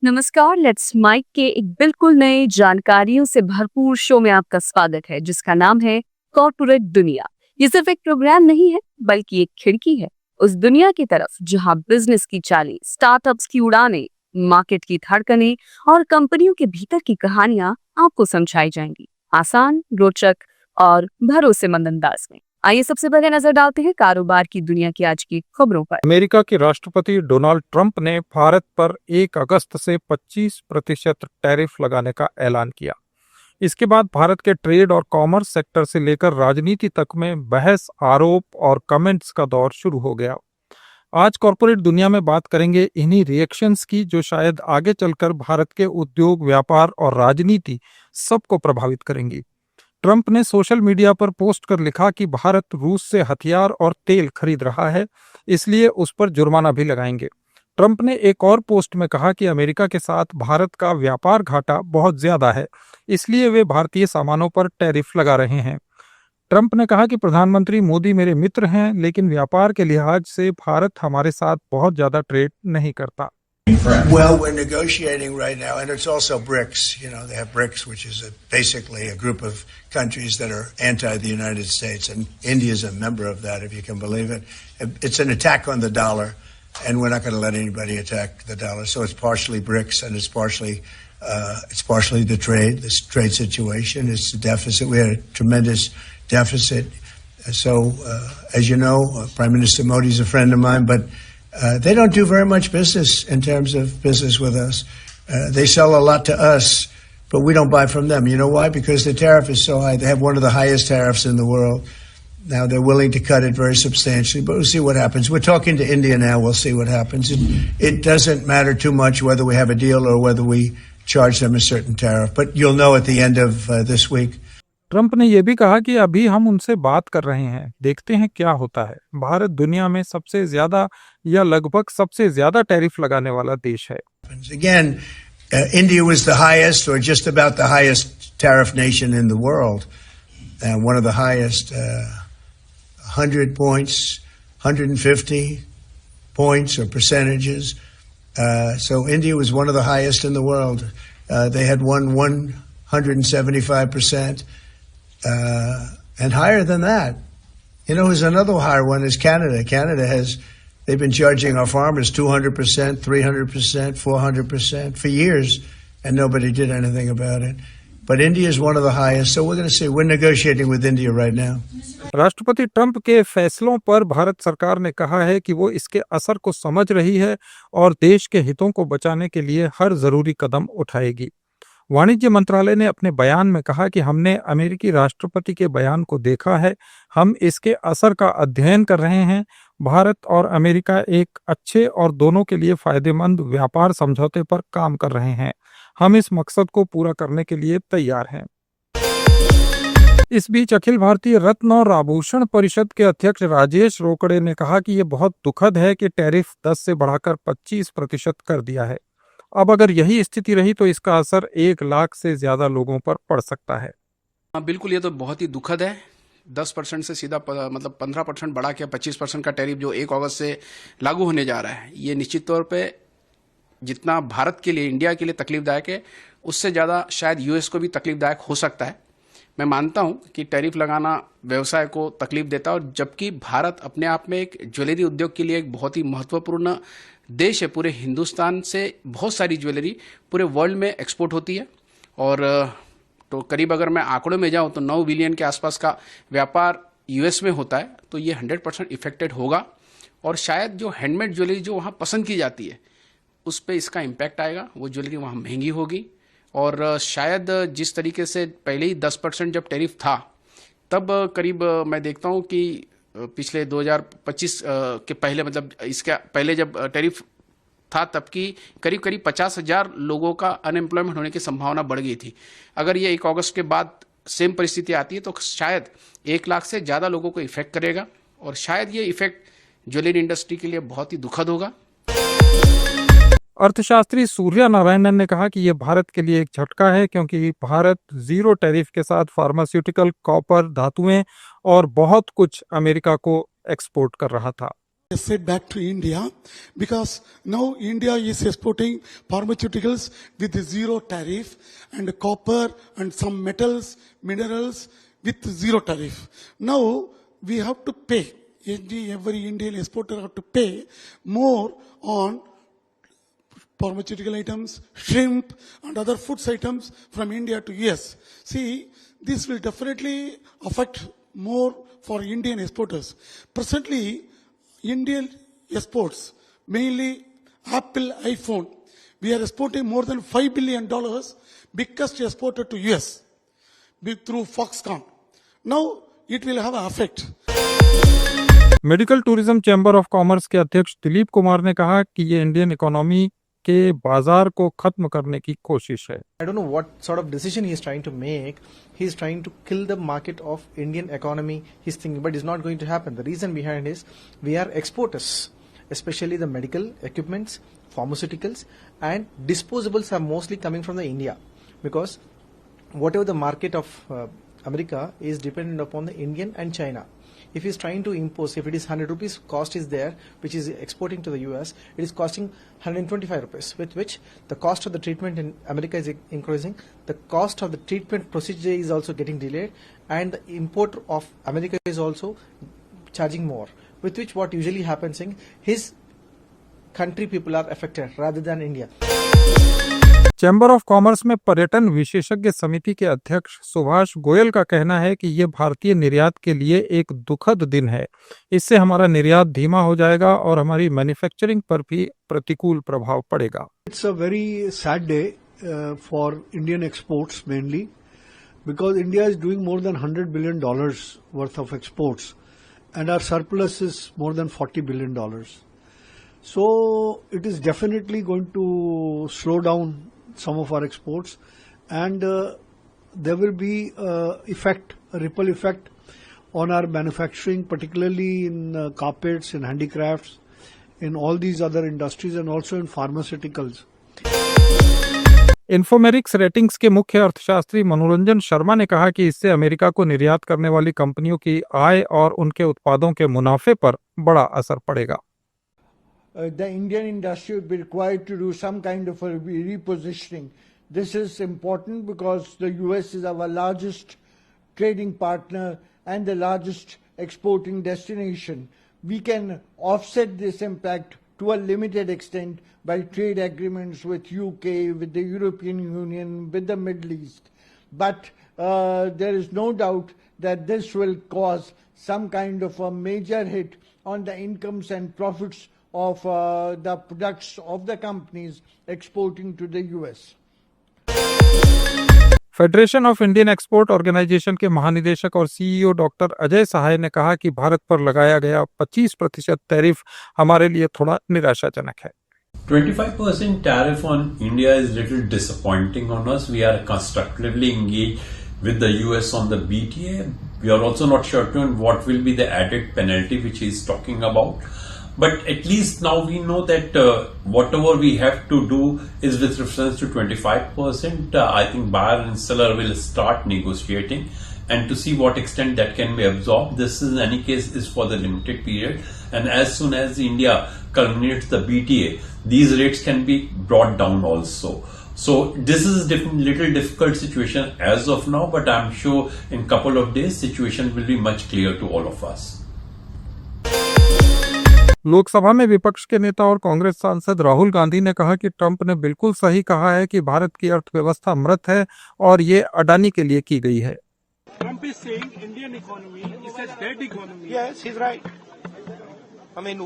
नमस्कार, let's mic के एक बिल्कुल नए जानकारियों से भरपूर शो में आपका स्वागत है जिसका नाम है कॉर्पोरेट दुनिया। ये सिर्फ एक प्रोग्राम नहीं है बल्कि एक खिड़की है उस दुनिया की तरफ जहां बिजनेस की चालें, स्टार्टअप्स की उड़ानें, मार्केट की धड़कनें और कंपनियों के भीतर की कहानियां आपको समझाई जाएंगी आसान, रोचक और भरोसेमंद अंदाज में। आइए सबसे पहले नजर डालते हैं कारोबार की दुनिया की आज की खबरों पर। अमेरिका के राष्ट्रपति डोनाल्ड ट्रंप ने भारत पर 1 अगस्त से 25% टैरिफ लगाने का ऐलान किया। इसके बाद भारत के ट्रेड और कॉमर्स सेक्टर से लेकर राजनीति तक में बहस, आरोप और कमेंट्स का दौर शुरू हो गया। आज कॉर्पोरेट दुनिया में बात करेंगे इन्हीं रिएक्शंस की जो शायद आगे चलकर भारत के उद्योग, व्यापार और राजनीति सबको प्रभावित करेंगी। ट्रंप ने सोशल मीडिया पर पोस्ट कर लिखा कि भारत रूस से हथियार और तेल खरीद रहा है, इसलिए उस पर जुर्माना भी लगाएंगे। ट्रंप ने एक और पोस्ट में कहा कि अमेरिका के साथ भारत का व्यापार घाटा बहुत ज्यादा है, इसलिए वे भारतीय सामानों पर टैरिफ लगा रहे हैं। ट्रंप ने कहा कि प्रधानमंत्री मोदी मेरे मित्र हैं, लेकिन व्यापार के लिहाज से भारत हमारे साथ बहुत ज्यादा ट्रेड नहीं करता। Well, we're negotiating right now, and it's also BRICS. You know, they have BRICS, which is basically a group of countries that are anti the United States, and India is a member of that, if you can believe it. It's an attack on the dollar, and we're not going to let anybody attack the dollar. So it's partially BRICS, and it's partially the trade situation. It's the deficit. We had a tremendous deficit. So, as you know, Prime Minister Modi is a friend of mine, but they don't do very much business in terms of business with us. They sell a lot to us, but we don't buy from them. You know why? Because the tariff is so high. They have one of the highest tariffs in the world. Now they're willing to cut it very substantially, but we'll see what happens. We're talking to India now. We'll see what happens. It doesn't matter too much whether we have a deal or whether we charge them a certain tariff, but you'll know at the end of this week. Trump ने यह भी कहा कि अभी हम उनसे बात कर रहे हैं, देखते हैं क्या होता है। भारत दुनिया में सबसे ज्यादा या लगभग सबसे ज्यादा टैरिफ लगाने वाला देश है। Again, India was the highest or just about the highest tariff nation in the world. One of the highest, 100 points, 150 points or percentages. So India was one of the highest in the world. They had won 175%. And higher than that. You know, who's another higher one is Canada. They've been charging our farmers 200%, 300%, 400% for years, and nobody did anything about it. But India is one of the highest, so we're going to see. We're negotiating with India right now. राष्ट्रपति Trump के फैसलों पर भारत सरकार ने कहा है कि वो इसके असर को समझ रही है और देश के हितों को बचाने के लिए हर जरूरी कदम उठाएगी। वाणिज्य मंत्रालय ने अपने बयान में कहा कि हमने अमेरिकी राष्ट्रपति के बयान को देखा है, हम इसके असर का अध्ययन कर रहे हैं। भारत और अमेरिका एक अच्छे और दोनों के लिए फायदेमंद व्यापार समझौते पर काम कर रहे हैं। हम इस मकसद को पूरा करने के लिए तैयार हैं। इस बीच अखिल भारतीय रत्न और आभूषण परिषद के अध्यक्ष राजेश रोकड़े ने कहा कि ये बहुत दुखद है कि टैरिफ 10 से बढ़ाकर 25% कर दिया है। अब अगर यही स्थिति रही तो इसका असर 1 लाख से ज्यादा लोगों पर पड़ सकता है। हाँ, बिल्कुल, ये तो बहुत ही दुखद है। 10% से सीधा मतलब 15% बढ़ा के 25% का टैरिफ जो 1 अगस्त से लागू होने जा रहा है, ये निश्चित तौर पे जितना भारत के लिए, इंडिया के लिए तकलीफदायक है, उससे ज़्यादा शायद यूएस को भी तकलीफदायक हो सकता है। मैं मानता हूं कि टैरिफ लगाना व्यवसाय को तकलीफ देता है, और जबकि भारत अपने आप में एक ज्वेलरी उद्योग के लिए एक बहुत ही महत्वपूर्ण देश है। पूरे हिंदुस्तान से बहुत सारी ज्वेलरी पूरे वर्ल्ड में एक्सपोर्ट होती है, और तो करीब अगर मैं आंकड़ों में जाऊं तो 9 बिलियन के आसपास का व्यापार यूएस में होता है। तो ये 100% इफेक्टेड होगा, और शायद जो हैंडमेड ज्वेलरी जो वहाँ पसंद की जाती है उस पर इसका इम्पैक्ट आएगा। वो ज्वेलरी वहाँ महंगी होगी, और शायद जिस तरीके से पहले ही 10% जब टैरिफ था, तब करीब मैं देखता हूँ कि पिछले 2025 के पहले, मतलब इसके पहले जब टैरिफ था, तब की करीब 50,000 लोगों का अनएम्प्लॉयमेंट होने की संभावना बढ़ गई थी। अगर ये 1 अगस्त के बाद सेम परिस्थिति आती है तो शायद 1 लाख से ज़्यादा लोगों को इफेक्ट करेगा, और शायद ये इफेक्ट ज्वेलरी इंडस्ट्री के लिए बहुत ही दुखद होगा। अर्थशास्त्री सूर्या नारायणन ने कहा कि यह भारत के लिए एक झटका है, क्योंकि भारत जीरो टैरिफ के साथ फार्मास्यूटिकल, कॉपर, धातुएं और बहुत कुछ अमेरिका को एक्सपोर्ट कर रहा था। Said back to India because now India is exporting pharmaceuticals with zero tariff and copper and some metals, minerals with zero tariff. Now we have to pay. Every Indian exporter have to pay more on pharmaceutical items, shrimp and other foods items from India to US. See, this will definitely affect more for Indian exporters. Presently, Indian exports, mainly Apple iPhone, we are exporting more than $5 billion, biggest exporter to US through Foxconn. Now it will have an effect. Medical tourism chamber of commerce के अध्यक्ष दिलीप कुमार ने कहा कि ये Indian economy के बाजार को खत्म करने की कोशिश है। I don't know what sort of decision he is trying to make. He is trying to kill the market of Indian economy. He's thinking, but it's not going to happen. The reason behind is we are exporters, especially the medical equipments, pharmaceuticals, and disposables are mostly coming from the India, because whatever the market of America is dependent upon the Indian and China. If he is trying to impose, if it is 100 rupees cost is there, which is exporting to the US, it is costing 125 rupees, with which the cost of the treatment in America is increasing, the cost of the treatment procedure is also getting delayed, and the import of America is also charging more, with which what usually happens in his country people are affected rather than India. Chamber of commerce में पर्यटन विशेषज्ञ समिति के अध्यक्ष सुभाष गोयल का कहना है कि ये भारतीय निर्यात के लिए एक दुखद दिन है। इससे हमारा निर्यात धीमा हो जाएगा और हमारी मैन्युफैक्चरिंग पर भी प्रतिकूल प्रभाव पड़ेगा। It's a very sad day for Indian exports mainly, because India is doing more than $100 billion worth of exports and our surplus is more than $40 billion. So it is definitely going to slow down some of our exports, and there will be a ripple effect on our manufacturing, particularly in carpets, in handicrafts, in all these other industries, and also in pharmaceuticals. Infomerics ratings के मुख्य अर्थशास्त्री मनोरंजन शर्मा ने कहा कि इससे America को निर्यात करने वाली कंपनियों की आय और उनके उत्पादों के मुनाफे पर बड़ा असर पड़ेगा। The Indian industry would be required to do some kind of a repositioning. This is important because the US is our largest trading partner and the largest exporting destination. We can offset this impact to a limited extent by trade agreements with UK, with the European Union, with the Middle East. But there is no doubt that this will cause some kind of a major hit on the incomes and profits of the products of the companies exporting to the US. Federation of Indian export organisation के महानिदेशक और CEO doctor Ajay सहाय ने कहा कि भारत पर लगाया गया 25% tariff हमारे लिए थोड़ा निराशाजनक है। 25% tariff on India is little disappointing on us. We are constructively engaged with the US on the BTA. We are also not certain what will be the added penalty which he is talking about. But at least now we know that whatever we have to do is with reference to 25%. I think buyer and seller will start negotiating, and to see what extent that can be absorbed. This in any case is for the limited period, and as soon as India culminates the BTA, these rates can be brought down also. So this is a little difficult situation as of now, but I'm sure in couple of days situation will be much clearer to all of us. Lok Sabha में विपक्ष के नेता और कांग्रेस सांसद राहुल गांधी ने कहा कि Trump ने बिल्कुल सही कहा है कि भारत की अर्थव्यवस्था मृत है और ये अडानी के लिए की गई है। Trump is saying Indian economy is a dead economy. Yes, he's right. I mean,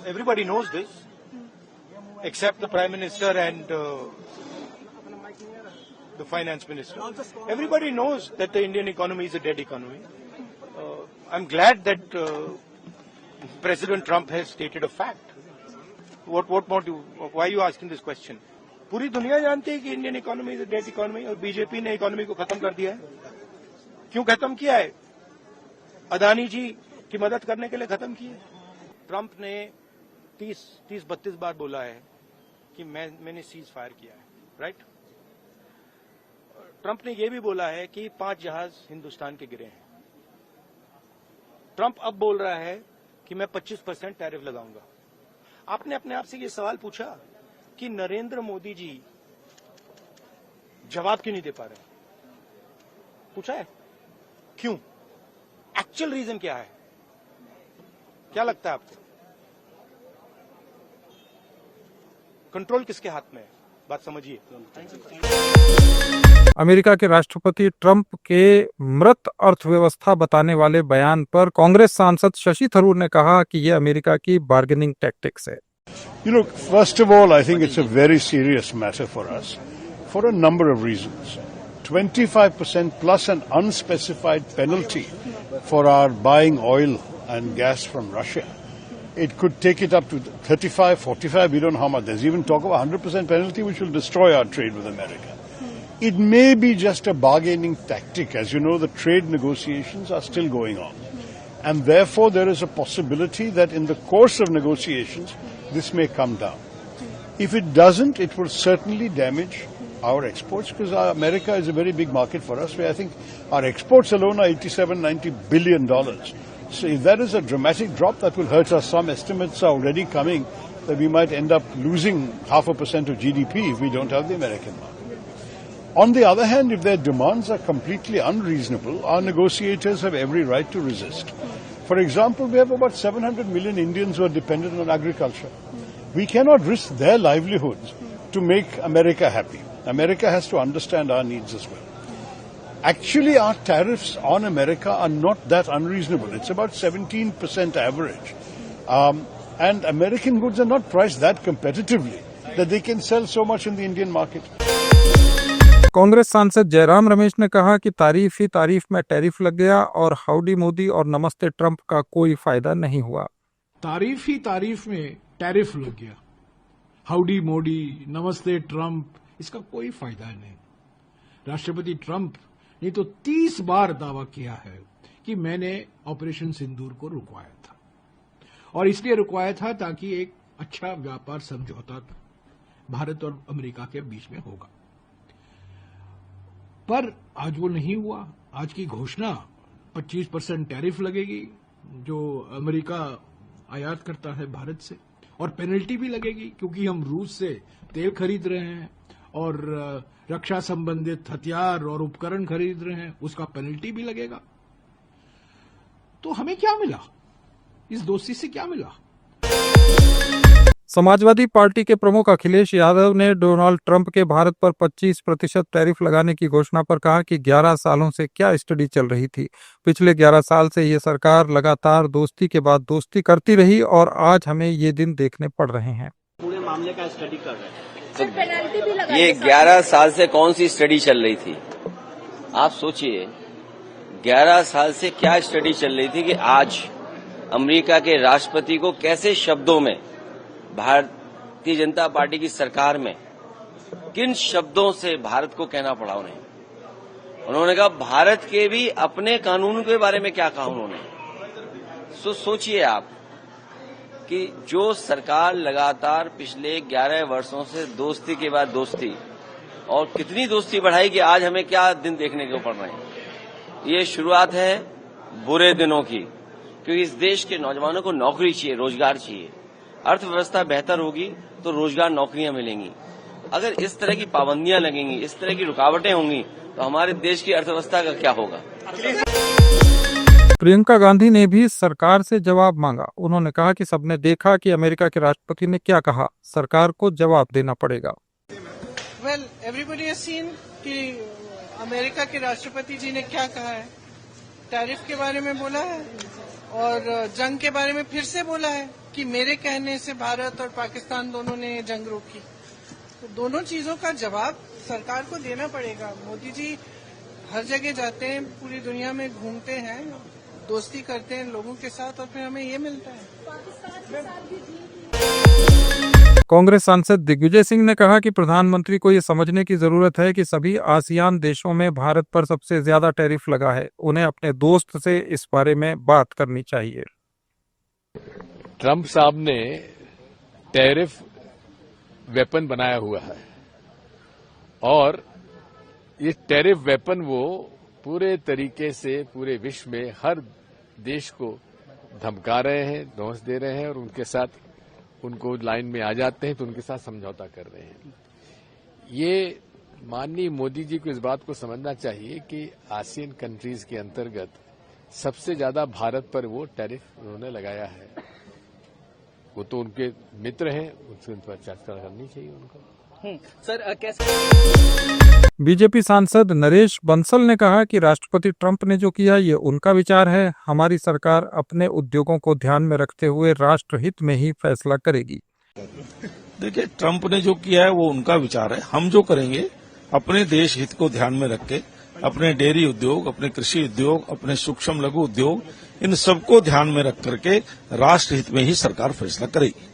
everybody knows this, except the Prime Minister and the Finance Minister. Everybody knows that the Indian economy is a dead economy. I'm glad that President Trump has stated a fact. What more do? Why are you asking this question? पूरी दुनिया जानती है कि Indian economy is a dead economy और BJP ने economy को खत्म कर दिया है। क्यों खत्म किया है? अदानी जी की मदद करने के लिए खत्म किया है। ट्रंप ने 30-32 बार बोला है कि मैंने सीज फायर किया है, राइट? ट्रंप ने यह भी बोला है कि 5 जहाज हिंदुस्तान के गिरे हैं। ट्रंप अब बोल रहा है कि मैं 25% टैरिफ लगाऊंगा। आपने अपने आप से ये सवाल पूछा कि नरेंद्र मोदी जी जवाब क्यों नहीं दे पा रहे? पूछा है क्यों? एक्चुअल रीजन क्या है? क्या लगता है आपको? कंट्रोल किसके हाथ में है? बात समझिए। अमेरिका के राष्ट्रपति ट्रंप के मृत अर्थव्यवस्था बताने वाले बयान पर कांग्रेस सांसद शशि थरूर ने कहा कि यह अमेरिका की बार्गेनिंग टैक्टिक्स है। You know, first of all, I think it's a very serious matter for us for a number of reasons. 25% plus an unspecified penalty for our buying oil and gas from Russia. It could take it up to 35, 45, we don't know how much. There's even talk of a 100% penalty which will destroy our trade with America. It may be just a bargaining tactic. As you know, the trade negotiations are still going on. And therefore, there is a possibility that in the course of negotiations, this may come down. If it doesn't, it will certainly damage our exports because America is a very big market for us. Where I think our exports alone are $87-90 billion. So if that is a dramatic drop, that will hurt us. Some estimates are already coming that we might end up losing 0.5% of GDP if we don't have the American market. On the other hand, if their demands are completely unreasonable, our negotiators have every right to resist. For example, we have about 700 million Indians who are dependent on agriculture. We cannot risk their livelihoods to make America happy. America has to understand our needs as well. Actually, our tariffs on America are not that unreasonable. It's about 17% average. And American goods are not priced that competitively that they can sell so much in the Indian market. Congress सांसद जयराम रमेश ने कहा कि तारीफ ही तारीफ में tariff लग गया और हाउडी मोदी और नमस्ते ट्रंप का कोई फायदा नहीं हुआ। तारीफ ही तारीफ में टैरिफ लग गया, हाउडी मोदी, नमस्ते ट्रंप, इसका कोई फायदा नहीं। राष्ट्रपति ट्रंप ने तो 30 बार दावा किया है कि मैंने ऑपरेशन सिंदूर को रुकवाया था और इसलिए रुकवाया था ताकि एक अच्छा व्यापार समझौता भारत और अमेरिका के बीच में होगा, पर आज वो नहीं हुआ। आज की घोषणा 25% टैरिफ लगेगी जो अमेरिका आयात करता है भारत से, और पेनल्टी भी लगेगी क्योंकि हम रूस से तेल खरीद रहे हैं और रक्षा संबंधित हथियार और उपकरण खरीद रहे हैं, उसका पेनल्टी भी लगेगा। तो हमें क्या मिला? इस दोस्ती से क्या मिला? समाजवादी पार्टी के प्रमुख अखिलेश यादव ने डोनाल्ड ट्रंप के भारत पर 25% टैरिफ लगाने की घोषणा पर कहा कि 11 सालों से क्या स्टडी चल रही थी। पिछले 11 साल से ये सरकार लगातार दोस्ती के बाद दोस्ती करती रही और आज हमें ये दिन देखने पड़ रहे हैं। पूरे मामले का स्टडी कर रहे हैं। ये 11 साल से कौन सी स्टडी चल रही थी? आप सोचिए, 11 साल से क्या स्टडी चल रही थी कि आज अमेरिका के राष्ट्रपति को कैसे शब्दों में भारतीय जनता पार्टी की सरकार में किन शब्दों से भारत को कहना पड़ा उन्हें। उन्होंने कहा भारत के भी अपने कानून के बारे में क्या कहा उन्होंने। सोचिए आप कि जो सरकार लगातार पिछले 11 वर्षों से दोस्ती के बाद दोस्ती और कितनी दोस्ती बढ़ाई कि आज हमें क्या दिन देखने को पड़ रहे हैं। ये शुरुआत है बुरे दिनों की, क्योंकि इस देश के नौजवानों को नौकरी चाहिए, रोजगार चाहिए। अर्थव्यवस्था बेहतर होगी तो रोजगार, नौकरियां मिलेंगी। अगर इस तरह की पाबंदियां लगेंगी, इस तरह की रुकावटें होंगी तो हमारे देश की अर्थव्यवस्था का क्या होगा। प्रियंका गांधी ने भी सरकार से जवाब मांगा। उन्होंने कहा कि सबने देखा कि अमेरिका के राष्ट्रपति ने क्या कहा, सरकार को जवाब देना पड़ेगा। वेल, एवरीबॉडी हैज सीन कि अमेरिका के राष्ट्रपति जी ने क्या कहा है। टैरिफ के बारे में बोला है और जंग के बारे में फिर से बोला है कि मेरे कहने से भारत और पाकिस्तान दोनों ने जंग रोकी। तो दोनों चीजों का जवाब सरकार को देना पड़ेगा। मोदी जी हर जगह जाते हैं, पूरी दुनिया में घूमते हैं, दोस्ती करते हैं लोगों के साथ और फिर हमें ये मिलता है। कांग्रेस सांसद दिग्विजय सिंह ने कहा कि प्रधानमंत्री को ये समझने की जरूरत है कि सभी आसियान देशों में भारत पर सबसे ज्यादा टैरिफ लगा है। उन्हें अपने दोस्त से इस बारे में बात करनी चाहिए। ट्रंप साहब ने टैरिफ वेपन बनाया हुआ है और ये टैरिफ वेपन वो पूरे तरीके से पूरे विश्व में हर देश को धमका रहे हैं, धौंस दे रहे हैं और उनके साथ उनको लाइन में आ जाते हैं तो उनके साथ समझौता कर रहे हैं। ये माननीय मोदी जी को इस बात को समझना चाहिए कि आसियान कंट्रीज के अंतर्गत सबसे ज्यादा भारत पर वो टैरिफ उन्होंने लगाया है। वो तो उनके मित्र हैं, उनसे पर चर्चा करनी चाहिए उनको। सर कैसे बीजेपी सांसद नरेश बंसल ने कहा कि राष्ट्रपति ट्रंप ने जो किया ये उनका विचार है। हमारी सरकार अपने उद्योगों को ध्यान में रखते हुए राष्ट्रहित में ही फैसला करेगी। देखिए, ट्रंप ने जो किया है वो उनका विचार है। हम जो करेंगे अपने देश हित को ध्यान में रख के, अपने डेयरी उद्योग, अपने कृषि उद्योग, अपने सूक्ष्म लघु उद्योग, इन सबको ध्यान में रख करके राष्ट्र हित में ही सरकार फैसला करेगी।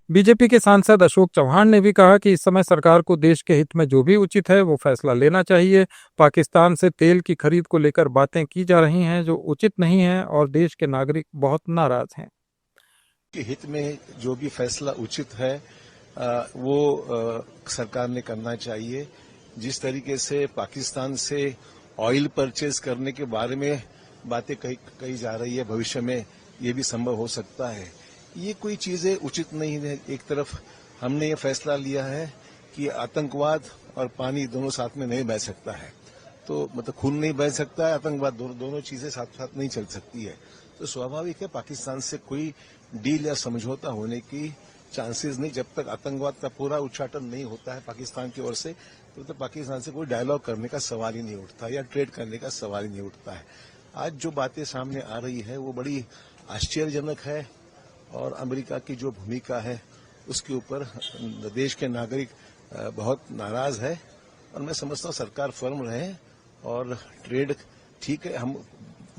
बीजेपी के सांसद अशोक चौहान ने भी कहा कि इस समय सरकार को देश के हित में जो भी उचित है वो फैसला लेना चाहिए। पाकिस्तान से तेल की खरीद को लेकर बातें की जा रही हैं जो उचित नहीं है और देश के नागरिक बहुत नाराज हैं। के हित में जो भी फैसला उचित है वो सरकार ने करना चाहिए। जिस तरीके से पाकिस्तान से ऑयल परचेज करने के बारे में बातें कही जा रही है, भविष्य में ये भी संभव हो सकता है। ये कोई चीजें उचित नहीं है। एक तरफ हमने ये फैसला लिया है कि आतंकवाद और पानी दोनों साथ में नहीं बह सकता है, तो मतलब खून नहीं बह सकता है, आतंकवाद दोनों चीजें साथ साथ नहीं चल सकती है। तो स्वाभाविक है पाकिस्तान से कोई डील या समझौता होने की चांसेस नहीं। जब तक आतंकवाद का पूरा उच्चाटन नहीं होता है पाकिस्तान की ओर से, तो पाकिस्तान से कोई डायलॉग करने का सवाल ही नहीं उठता या ट्रेड करने का सवाल ही नहीं उठता है। आज जो बातें सामने आ रही है वो बड़ी आश्चर्यजनक है और अमेरिका की जो भूमिका है उसके ऊपर देश के नागरिक बहुत नाराज है। और मैं समझता हूँ सरकार फर्म रहे और ट्रेड ठीक है, हम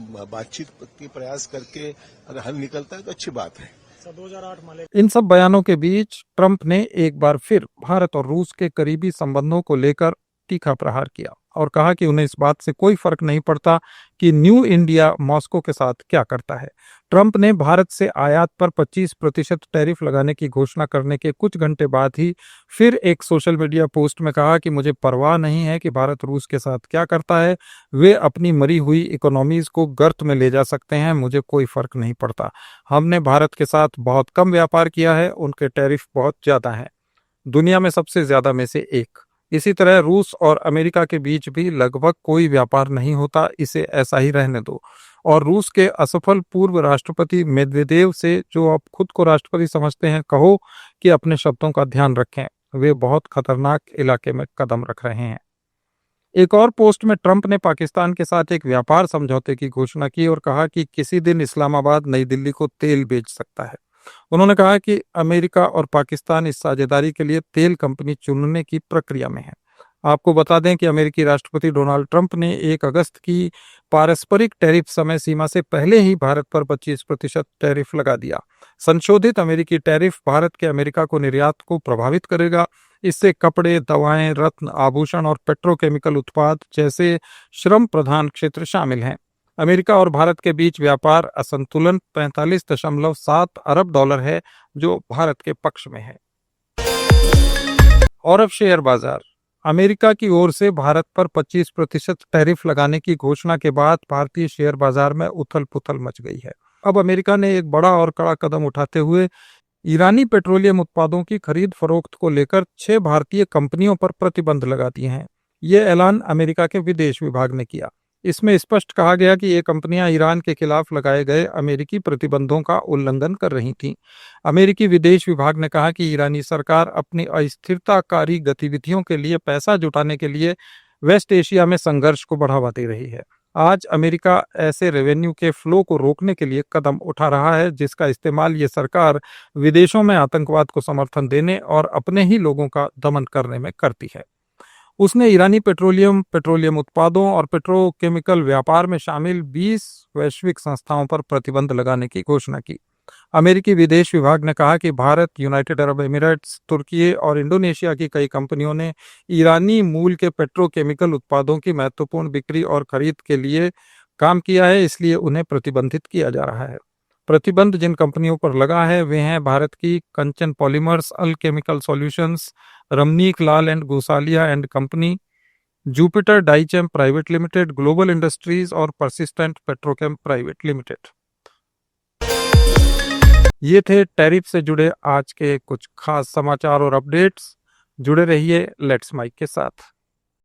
बातचीत के प्रयास करके अगर हल निकलता है तो अच्छी बात है। 2008 इन सब बयानों के बीच ट्रंप ने एक बार फिर भारत और रूस के करीबी संबंधों को लेकर तीखा प्रहार किया और कहा कि उन्हें इस बात से कोई फर्क नहीं पड़ता कि न्यू इंडिया मॉस्को के साथ क्या करता है। ट्रंप ने भारत से आयात पर 25% टैरिफ लगाने की घोषणा करने के कुछ घंटे बाद ही फिर एक सोशल मीडिया पोस्ट में कहा कि मुझे परवाह नहीं है कि भारत रूस के साथ क्या करता है, वे अपनी मरी हुई इकोनॉमीज को गर्त में ले जा सकते हैं, मुझे कोई फर्क नहीं पड़ता। हमने भारत के साथ बहुत कम व्यापार किया है, उनके टैरिफ बहुत ज्यादा हैं, दुनिया में सबसे ज्यादा में से एक। इसी तरह रूस और अमेरिका के बीच भी लगभग कोई व्यापार नहीं होता, इसे ऐसा ही रहने दो। और रूस के असफल पूर्व राष्ट्रपति मेदवेदेव से, जो आप खुद को राष्ट्रपति समझते हैं, कहो कि अपने शब्दों का ध्यान रखें, वे बहुत खतरनाक इलाके में कदम रख रहे हैं। एक और पोस्ट में ट्रंप ने पाकिस्तान के साथ एक व्यापार समझौते की घोषणा की और कहा कि किसी दिन इस्लामाबाद नई दिल्ली को तेल बेच सकता है। उन्होंने कहा कि अमेरिका और पाकिस्तान इस साझेदारी के लिए तेल कंपनी चुनने की प्रक्रिया में है। आपको बता दें कि अमेरिकी राष्ट्रपति डोनाल्ड ट्रंप ने 1 अगस्त की पारस्परिक टैरिफ समय सीमा से पहले ही भारत पर 25% टैरिफ लगा दिया। संशोधित अमेरिकी टैरिफ भारत के अमेरिका को निर्यात को प्रभावित करेगा। इससे कपड़े, दवाएं, रत्न, आभूषण और पेट्रोकेमिकल उत्पाद जैसे श्रम प्रधान क्षेत्र शामिल हैं। अमेरिका और भारत के बीच व्यापार असंतुलन 45.7 अरब डॉलर है, जो भारत के पक्ष में है। और अब शेयर बाजार। अमेरिका की ओर से भारत पर 25% टैरिफ लगाने की घोषणा के बाद भारतीय शेयर बाजार में उथल पुथल मच गई है। अब अमेरिका ने एक बड़ा और कड़ा कदम उठाते हुए ईरानी पेट्रोलियम उत्पादों की खरीद फरोख्त को लेकर 6 भारतीय कंपनियों पर प्रतिबंध लगा दिए हैं। ये ऐलान अमेरिका के विदेश विभाग ने किया। इसमें स्पष्ट कहा गया कि ये कंपनियां ईरान के खिलाफ लगाए गए अमेरिकी प्रतिबंधों का उल्लंघन कर रही थीं। अमेरिकी विदेश विभाग ने कहा कि ईरानी सरकार अपनी अस्थिरताकारी गतिविधियों के लिए पैसा जुटाने के लिए वेस्ट एशिया में संघर्ष को बढ़ावा दे रही है। आज अमेरिका ऐसे रेवेन्यू के फ्लो को रोकने के लिए कदम उठा रहा है, जिसका इस्तेमाल ये सरकार विदेशों में आतंकवाद को समर्थन देने और अपने ही लोगों का दमन करने में करती है। उसने ईरानी पेट्रोलियम उत्पादों और पेट्रोकेमिकल व्यापार में शामिल 20 वैश्विक संस्थाओं पर प्रतिबंध लगाने की घोषणा की। अमेरिकी विदेश विभाग ने कहा कि भारत, यूनाइटेड अरब एमिरेट्स, तुर्की और इंडोनेशिया की कई कंपनियों ने ईरानी मूल के पेट्रोकेमिकल उत्पादों की महत्वपूर्ण बिक्री और खरीद के लिए काम किया है, इसलिए उन्हें प्रतिबंधित किया जा रहा है। प्रतिबंध जिन कंपनियों पर लगा है वे हैं भारत की Kanchan Polymers, Al Chemical Solutions, Ramnik Lal and Gosalia and Company, Jupiter Dyechem Private Limited, Global Industries और परसिस्टेंट पेट्रोकेम प्राइवेट लिमिटेड। ये थे टैरिफ से जुड़े आज के कुछ खास समाचार और अपडेट्स। जुड़े रहिए लेट्स माइक के साथ।